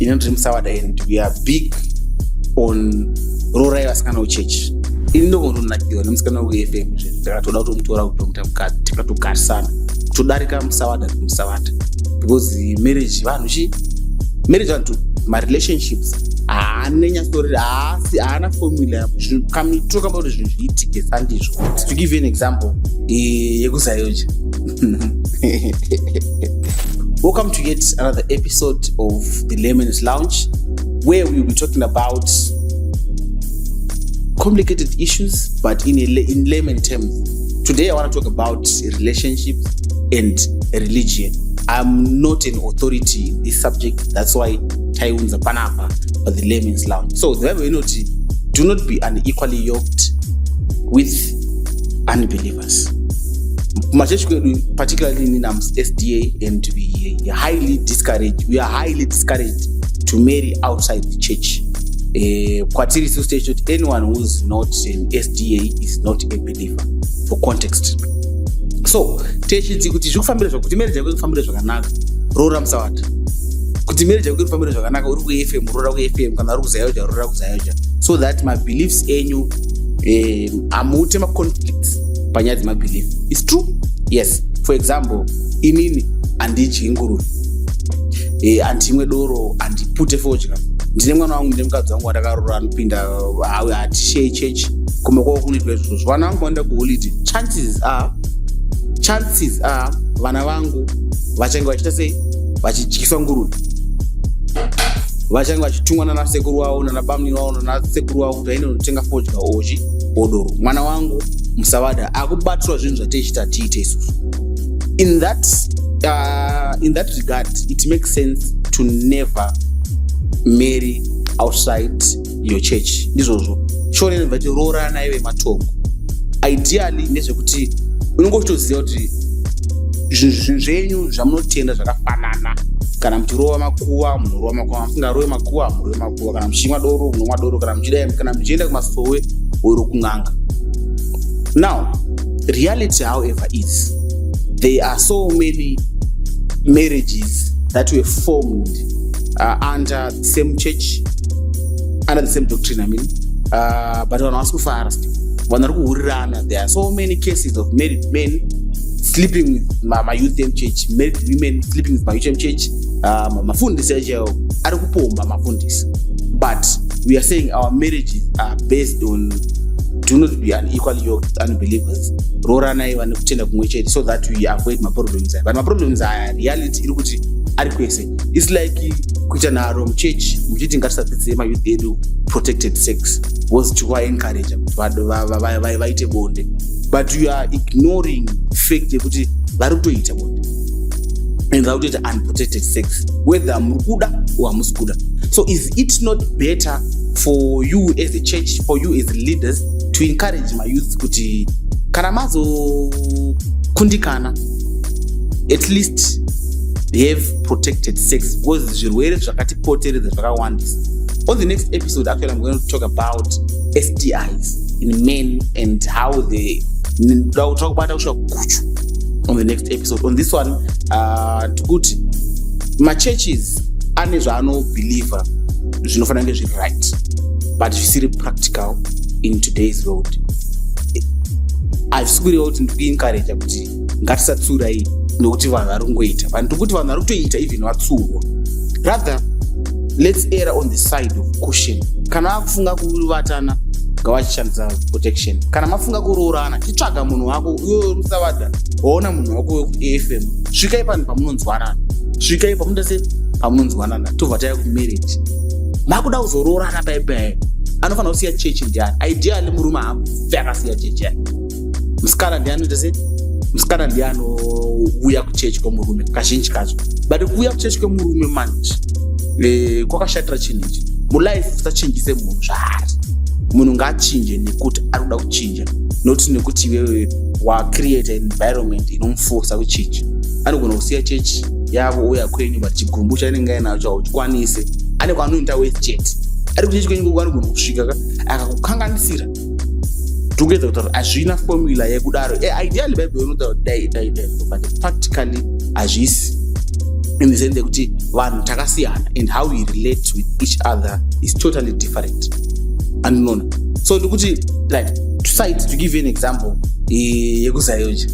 inonzi musawada, and we are big on rorai vasikana vechurch. Ini ndokondonakirwa nemusikana weFM takatoda kutomutora kutomuta mukadzi tikatogarisana kutodarika musawada kumusawada, because marriage vantu marelationships haanenyasoreri haana formula kamitoka kuti zvinhu zviitike sandizvo. To give you an example yekuzayoja. Welcome to yet another episode of the Layman's Lounge, where we will be talking about complicated issues, but in layman terms. Today I want to talk about relationships and religion. I'm not an authority in this subject, that's why Taiwan's Panapa or the Layman's Lounge. So the Bible note, do not be unequally yoked with unbelievers. My church, particularly in SDA, and we are highly discouraged to marry outside the church. Kwatiri stage that anyone who is not in SDA is not a believer, for context. So techiti kuti zvekufambira kuti marriage yako ikufambira zvakanaka rora musawata, kuti marriage yako ikufambira zvakanaka uri kuFM rora kuFM, kana uri kuzayoja rora kuzayoja, so that my beliefs enyu amute ma conflicts panyaya dzema belief. It's true, yes. For example, inini andidyi nguruve, andimwe doro, andipute fodya. Ndine mwana wangu ndemukadzi wangu watakarora anopinda hawe hatishei church kumekuwa kunoitwa izvozvo. Vana vangu vanoenda kuholiday, chances are vana vangu vachange vachiita sei, vachidyiswa nguruve, vachange vachitumwa nanasekuru wavo nanabamuni wavo nanasekuru wavo kuti aende kunotenga fodya ochi odoro. Mwana wangu musawada akubatirwa zvinhu zvateichita tiite isusu. In that regard, it makes sense to never marry outside your church. Ndizvozvo shore nevati rorana iwe matongo. Ideally ndezvekuti unongotoziva kuti zvinhu zvenyu zvamunotenda zvakafanana. Kana muchirova makuva munorova makuva, musingarove makuva murove makuva, kana muchimwa doro munomwa doro, kana muchienda kumasowe uri kung'anga. Now, reality however is there are so many marriages that were formed under the same church, under the same doctrine, but on us kufara there are so many cases of married men sleeping with my youth church, married women sleeping with my youth church, mafundisi ajayo ari kupomba mafundisi. But we are saying our marriages are based on do not be unequally yoked unbelievers, rorana iva nekutenda kumwe chete, so that we avoid my problems. But my problems are reality iri kuti ari kwese. It's like kuita naro muchechi muchiti ngatisadzidzise mayouth edu protected sex, was to encourage kuti vaite bonde, but you are ignoring fact yekuti vari kutoita bonde and vari kutoita unprotected sex, whether muri kuda or hamusi kuda. So is it not better for you as a church, for you as leaders, to encourage my youth kuti kana mazo kundikana at least they have protected sex, because zvirwere zvakatipoteredza zvakawandisa. On the next episode, actually, I'm going to talk about STIs in men and how they. I'll talk about on the next episode. On this one, my churches ane zvano believer zvinofana kunge zviri right, but zvisiri practical in today's world. Hazvisikurevo kuti ndikuencourage kuti ngatisatsurai nokuti vanhu vari kungoita, but ndikuti vanhu vari kutoita even vatsurwa. Rather, let's err on the side of caution. Kana vakufunga kuvatana ngavachishandisa protection. Kana mafunga kuroorana, chitsvaga munhu wako iwe musavada, waona munhu wako weFM, svikai panhu pamunonzwanana, svikai pamunonzwanana tovhatai kumarriage. Makuda kuzoroorana paipai, anofanira kusiya chechi ndiani? Ideally murume haamve akasiya chechi yake. Musikana ndiani anoita sei? Musikana ndiani anouya kuchechi kwemurume kazhinji kacho. But kuuya kuchechi kwemurume manje kwakashatira chinhu ichi. Mulife usachinjise munhu zvaari. Munhu ngaachinje nekuti ari kuda kuchinja, not nekuti iwewe wacreate environment inomuforsa kuchinja. Anogona kusiya chechi yavo uya kwenyu, but chigumbu chaanenge ainacho hauchikwanise. Ane kwaanoenda WestJet, ari kuchechi kwenyu kwako anogona kusvika akakukanganisira. Together kuti hazvina formula yekudaro. Ideally Bible inotaura kuti dai, but practically hazvisi. in the sense that vanhu takasiyana and how we relate with each other is totally different. And so like to give you an example, yekuzayoje.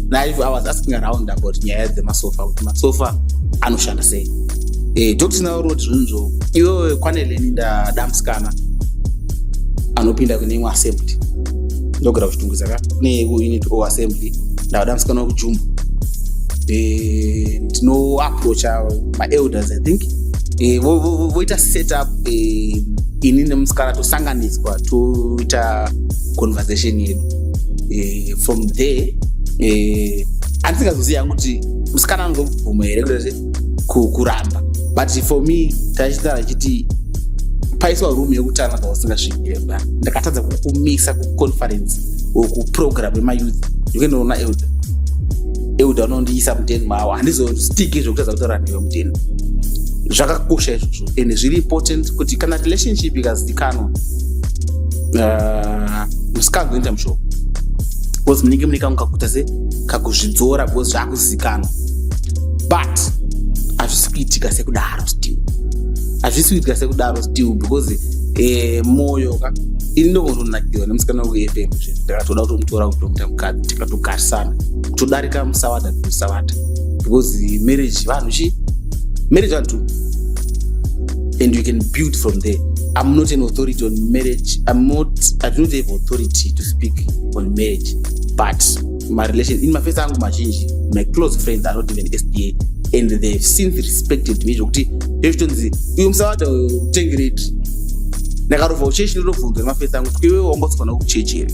Now if I was asking around about the masofa anoshanda sei. Doctrinal wrote zvinhu iwe kwanele ninda damskana anopinda kune imwe assembly ndogara kuchitungisa kune unit o assembly ndadamsikana kujumba ndino approach my elders I think voita set up ini nemusikana tosanganiswa toita conversation yedu from there andisingazoziva kuti musikana anozobvuma here kuramba, but for me tachitaura chiti paiswa room yekutanga kwausingazvikire ndakatadza kukumisa kuconference kuprogram yemayouth ndikenoona elder unondiisa muteni mawo handizostiki zvokutadza kutaura newe muteni. Zvakakosha izvozvo and zviri important kuti kana relationship ikazikanwa musikangoenda mushoko because munenge mune kangu kakuita kakuzvidzora because zvakuzikanwa, but hazvisi kuitika sekudaro still because moyo ini ndokondonakiwa nemusikana wefm ndakatoda kutomutora kutomuita mukadzi tikatogarisana kutodarika musavata because marriage vanhu and you can build from there. I'm not an authority on marriage. I do not have authority to speak on marriage, but my relation in my first angu machinji, my close friends are not even SDA and they've since respected me kuti evitonzi uyu musavata utengereti nakarova uchechi ndorobvunza nemafesi angu kuti iwe wangoswana kuchechi here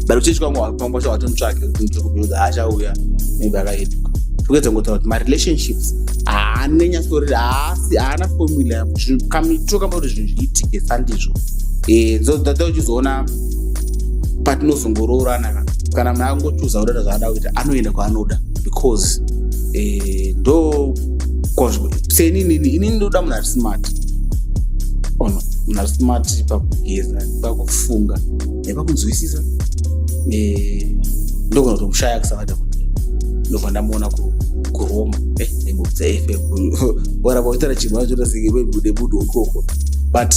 but uchechi kwangu wapangwasha watomutsvake kuti kubuilda achauya maybe akaeduka tokuedza ngotaura kuti my relationships haanenyasoreri haana formula kamitoka kuti zvinhu zviitike sandizvo dzada uchizoona patinozongoroorana kana munhu angochuza kudada zvaada kuita anoenda kwaanoda because ndo senini ndoda munhu ari smart munhu ari smart pakugeza pakufunga nepakunzwisisa ndogona kutomushaya kusavata kuti ndobva ndamuona kuroma nemubvudza fm warapa kutaura chinhu vachotasike vebudebudu ukoko but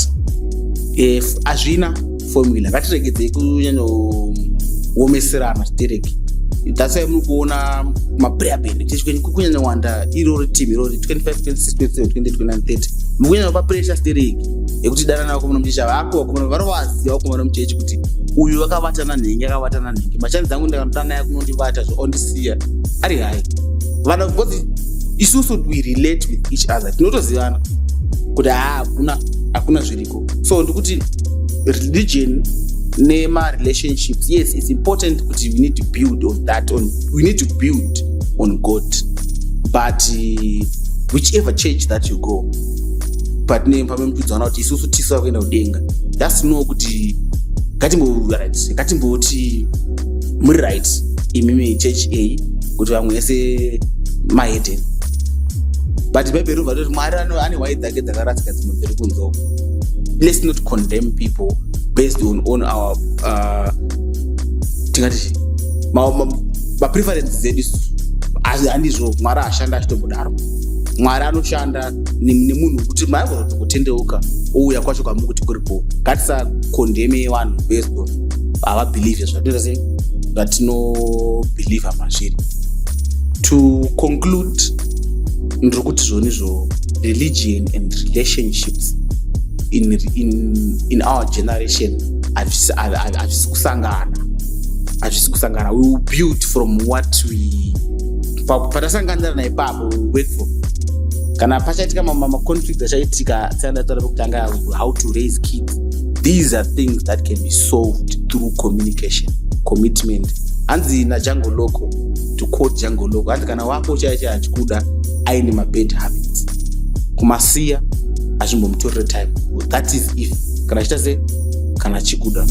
hazvina formula ngatiregedzei kunyanyoomeserana titereke. That's why muri kuona maprayer band kunyanya wanda irori team irori 25 26 27 28 29 30 mukunyanya papressure stereki yekuti dana nako muno muchechi vako kumana varovaziva kumana muchechi kuti uyu akavatana nhengi machani dzangu ndakanotaa naye kunondivata ondisiya ari hai vana because isusu we relate with each other tinotozivana kuti hakuna zviriko so ndikuti religion nema relationships, yes, it's important but we need to build on that we need to build on God, but whichever church that you go but nepamemtudzana kuti isusu tisa kuenda kudenga that's no kuti ngatimboti muri right imimi church A kuti vamwe ese maeden but bible rubva kuti mwari ane wai dzake dzakaratsika dzimwe dziri kunzoko. Let's not condemn people based on our tingati preferences zedu handizvo mwari ashanda achitombodaro. Mwari anoshanda nemunhu kuti maigona kutendeuka ouya kwacho kwamu kuti kuripo ngatisakondeme vanhu based on avabhelieve zvatoita sei zvatinobhelievha mazviri. To conclude ndiri kuti zvonizvo religion and relationships in our generation havisi kusangana. We will build from what we patasanganira naipapo we work for. Kana pachaitika maconflict achaitika seandataura pekutanga how to raise kids, these are things that can be solved through communication, commitment. Hanzi naJango Loco, to quote Jango Loco, hanzi kana wako chaicha achikuda aine mabad habits kumasiya achimbomutorere time, that is if kana chita sei kana chikuda.